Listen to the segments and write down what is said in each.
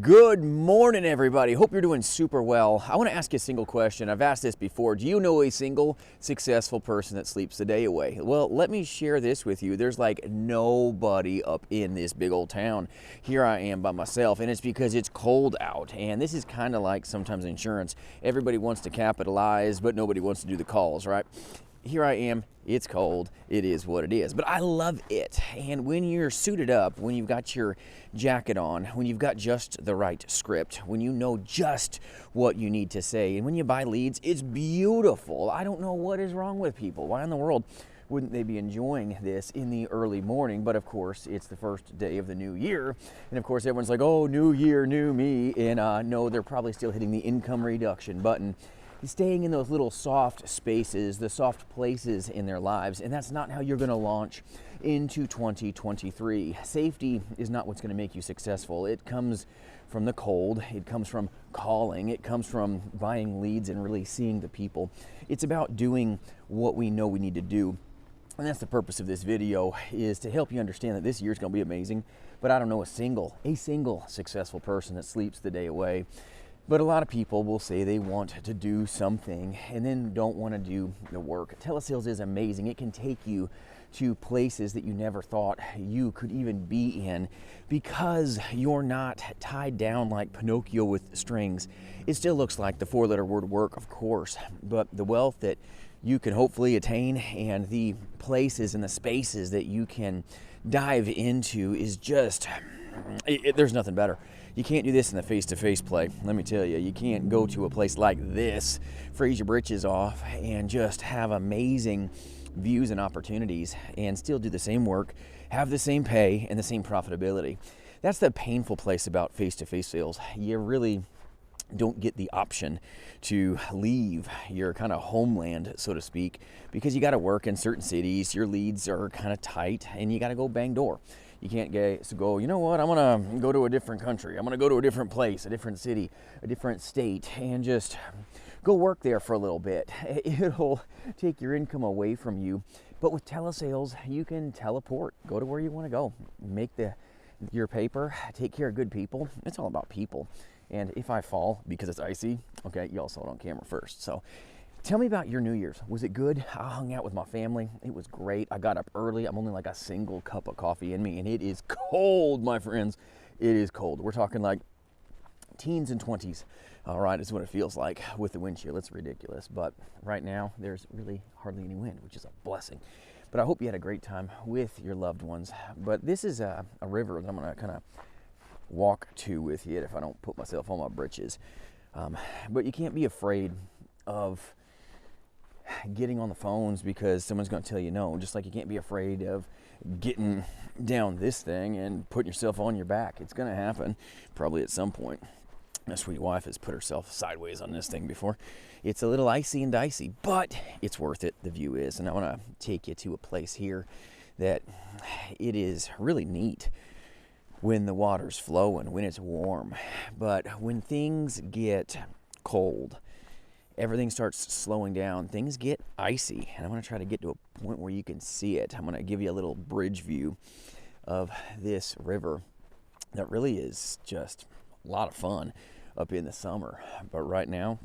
Good morning, everybody. Hope you're doing super well. I want to ask you a single question. I've asked this before. Do you know a single successful person that sleeps the day away? Well, let me share this with you. There's like nobody up in this big old town. Here I am by myself, and it's because it's cold out. And this is kind of like sometimes insurance. Everybody wants to capitalize, but nobody wants to do the calls, right? Here I am, it's cold, it is what it is, but I love it. And when you're suited up, when you've got your jacket on, when you've got just the right script, when you know just what you need to say, and when you buy leads, it's beautiful. I don't know what is wrong with people. Why in the world wouldn't they be enjoying this in the early morning? But of course, it's the first day of the new year. And of course, everyone's like, oh, new year, new me. And no, they're probably still hitting the income reduction button, staying in those little soft spaces, the soft places in their lives, and that's not how you're going to launch into 2023. Safety is not what's going to make you successful. It comes from the cold, it comes from calling, it comes from buying leads and really seeing the people. It's about doing what we know we need to do. And that's the purpose of this video, is to help you understand that this year is going to be amazing, but I don't know a single successful person that sleeps the day away. But a lot of people will say they want to do something and then don't want to do the work. Telesales is amazing. It can take you to places that you never thought you could even be in because you're not tied down like Pinocchio with strings. It still looks like the four-letter word work, of course, but the wealth that you can hopefully attain and the places and the spaces that you can dive into is just, there's nothing better. You can't do this in the face-to-face play. Let me tell you, you can't go to a place like this, freeze your britches off, and just have amazing views and opportunities and still do the same work, have the same pay, and the same profitability. That's the painful place about face-to-face sales. You really don't get the option to leave your kind of homeland, so to speak, because you got to work in certain cities, your leads are kind of tight, and you got to go bang door. You can't go, you know what, I'm going to go to a different country. I'm going to go to a different place, a different city, a different state, and just go work there for a little bit. It'll take your income away from you. But with telesales, you can teleport, go to where you want to go, make your paper, take care of good people. It's all about people. And if I fall because it's icy, okay, y'all saw it on camera first. So tell me about your New Year's. Was it good? I hung out with my family. It was great. I got up early. I'm only like a single cup of coffee in me, and it is cold, my friends. It is cold. We're talking like teens and 20s. All right, is what it feels like with the wind chill. It's ridiculous. But right now, there's really hardly any wind, which is a blessing. But I hope you had a great time with your loved ones. But this is a river that I'm going to kind of walk to with you if I don't put myself on my britches. But you can't be afraid of getting on the phones because someone's going to tell you no, just like you can't be afraid of getting down this thing and putting yourself on your back. It's going to happen probably at some point. My sweet wife has put herself sideways on this thing before. It's a little icy and dicey, but it's worth it. The view is, and I want to take you to a place here that it is really neat when the water's flowing, when it's warm. But when things get cold, everything starts slowing down, things get icy, and I'm going to try to get to a point where you can see it. I'm going to give you a little bridge view of this river that really is just a lot of fun up in the summer, but right now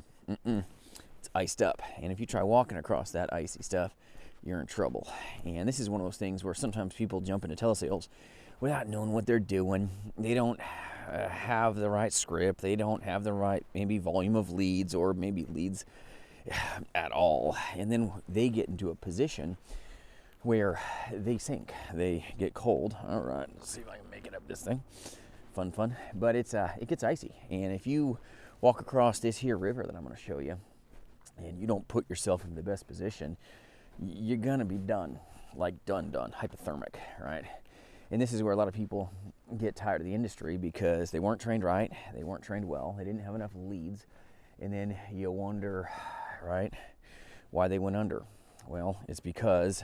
it's iced up, and if you try walking across that icy stuff, you're in trouble. And this is one of those things where sometimes people jump into telesales without knowing what they're doing. They don't have the right script. They don't have the right maybe volume of leads, or maybe leads at all. And then they get into a position where they sink. They get cold. All right, let's see if I can make it up this thing. Fun. But it gets icy. And if you walk across this here river that I'm going to show you, and you don't put yourself in the best position, you're going to be done. Like done, hypothermic, right? And this is where a lot of people get tired of the industry because they weren't trained right, they weren't trained well, they didn't have enough leads, and then you wonder, right, why they went under. Well, it's because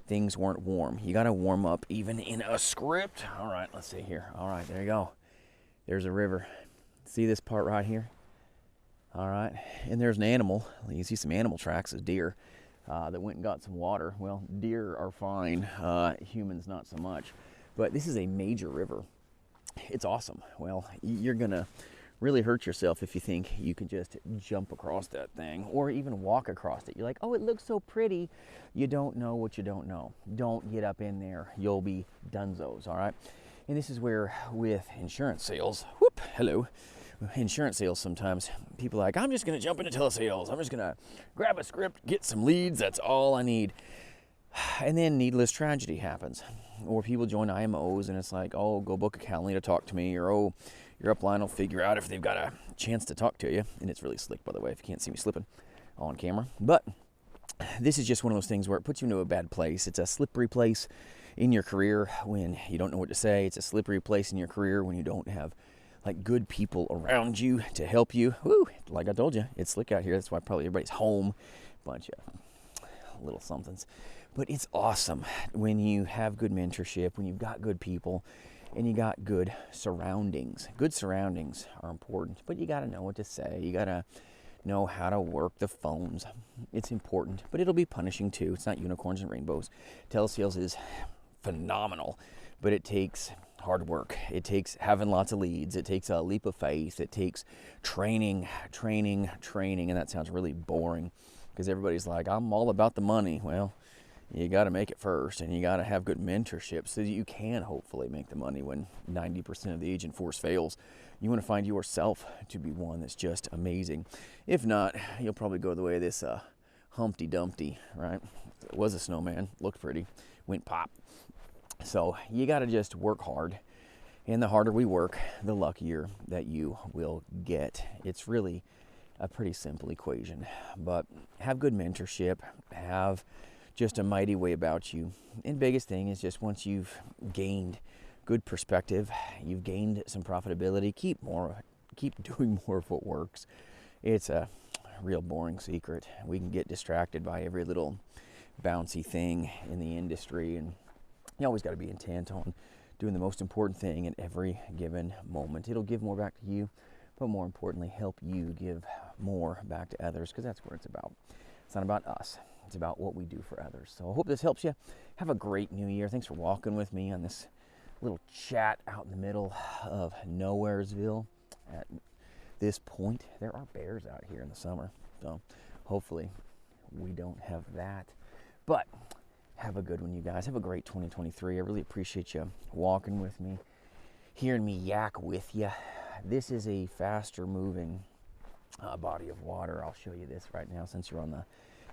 things weren't warm. You got to warm up even in a script. All right, let's see here. All right, there you go. There's a river. See this part right here? All right, and there's an animal. You see some animal tracks of deer that went and got some water. Well, deer are fine, humans not so much. But this is a major river. it's awesome. Well, you're gonna really hurt yourself if you think you can just jump across that thing or even walk across it. You're like, oh, it looks so pretty. You don't know what you don't know. Don't get up in there. You'll be dunzos, all right? And this is where with insurance sales, hello, insurance sales, sometimes people are like, I'm just gonna jump into telesales. I'm just gonna grab a script, get some leads. That's all I need. And then needless tragedy happens. Or people join IMOs and it's like, oh, go book a Calendly to talk to me, or oh, your upline will figure out if they've got a chance to talk to you. And it's really slick, by the way, if you can't see me slipping on camera. But this is just one of those things where it puts you into a bad place. It's a slippery place in your career when you don't know what to say. It's a slippery place in your career when you don't have like good people around you to help you. Woo, like I told you, it's slick out here. That's why probably everybody's home. Bunch of little somethings. But it's awesome when you have good mentorship, when you've got good people, and you got good surroundings. Good surroundings are important, but you got to know what to say. You got to know how to work the phones. It's important, but it'll be punishing too. It's not unicorns and rainbows. Telesales is phenomenal, but it takes hard work. It takes having lots of leads. It takes a leap of faith. It takes training, and that sounds really boring because everybody's like, I'm all about the money. Well, you got to make it first, and you got to have good mentorship so that you can hopefully make the money when 90% of the agent force fails. You want to find yourself to be one that's just amazing. If not, you'll probably go the way of this Humpty Dumpty, right? It was a snowman, looked pretty, went pop. So you got to just work hard, and the harder we work, the luckier that you will get. It's really a pretty simple equation, but have good mentorship, have just a mighty way about you. And biggest thing is just once you've gained good perspective, you've gained some profitability, keep doing more of what works. It's a real boring secret. We can get distracted by every little bouncy thing in the industry, and you always got to be intent on doing the most important thing at every given moment. It'll give more back to you, but more importantly, help you give more back to others, because that's what it's about. It's not about us. It's about what we do for others. So I hope this helps you. Have a great new year. Thanks for walking with me on this little chat out in the middle of Nowheresville. At this point, there are bears out here in the summer. So hopefully we don't have that. But have a good one, you guys. Have a great 2023. I really appreciate you walking with me, hearing me yak with you. This is a faster moving body of water. I'll show you this right now since you're on the,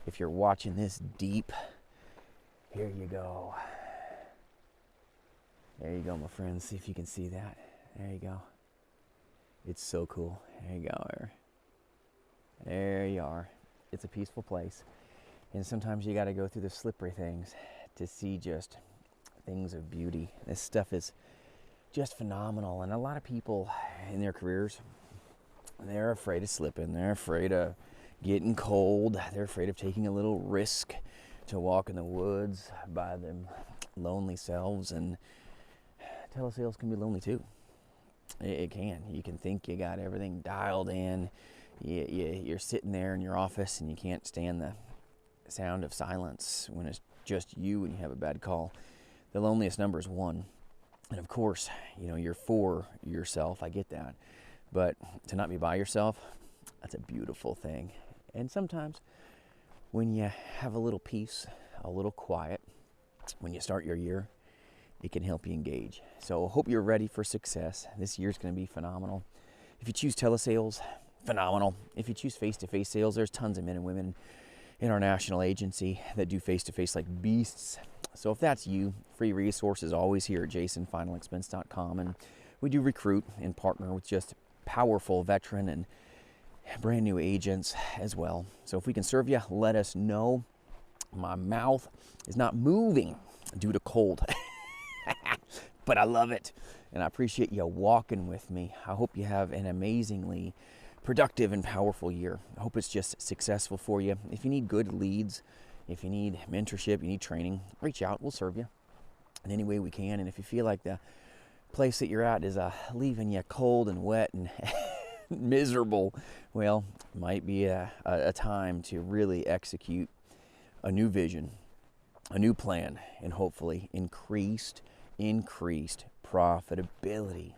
if you're watching this deep, here you go. There you go, my friends. See if you can see that. There you go. It's so cool. There you go. There you are. It's a peaceful place. And sometimes you got to go through the slippery things to see just things of beauty. This stuff is just phenomenal. And a lot of people in their careers, they're afraid of slipping. They're afraid of getting cold. They're afraid of taking a little risk to walk in the woods by them lonely selves. And telesales can be lonely too. It can. You can think you got everything dialed in. You're sitting there in your office and you can't stand the sound of silence when it's just you and you have a bad call. The loneliest number is 1. And of course, you're for yourself. I get that. But to not be by yourself, that's a beautiful thing. And sometimes when you have a little peace, a little quiet, when you start your year, it can help you engage. So I hope you're ready for success. This year's going to be phenomenal. If you choose telesales, phenomenal. If you choose face-to-face sales, there's tons of men and women in our national agency that do face-to-face like beasts. So if that's you, free resources always here at jasonfinalexpense.com. And we do recruit and partner with just powerful veteran and brand new agents as well. So if we can serve you, let us know. My mouth is not moving due to cold, but I love it. And I appreciate you walking with me. I hope you have an amazingly productive and powerful year. I hope it's just successful for you. If you need good leads, if you need mentorship, you need training, reach out. We'll serve you in any way we can. And if you feel like the place that you're at is leaving you cold and wet and miserable, well, might be a time to really execute a new vision, a new plan, and hopefully increased profitability.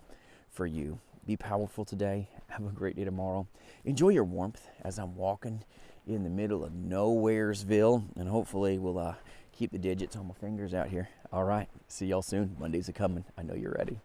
for you. Be powerful today. Have a great day tomorrow. Enjoy your warmth as I'm walking in the middle of Nowheresville, and hopefully we'll keep the digits on my fingers out here. All right, see y'all soon. Mondays are coming. I know you're ready.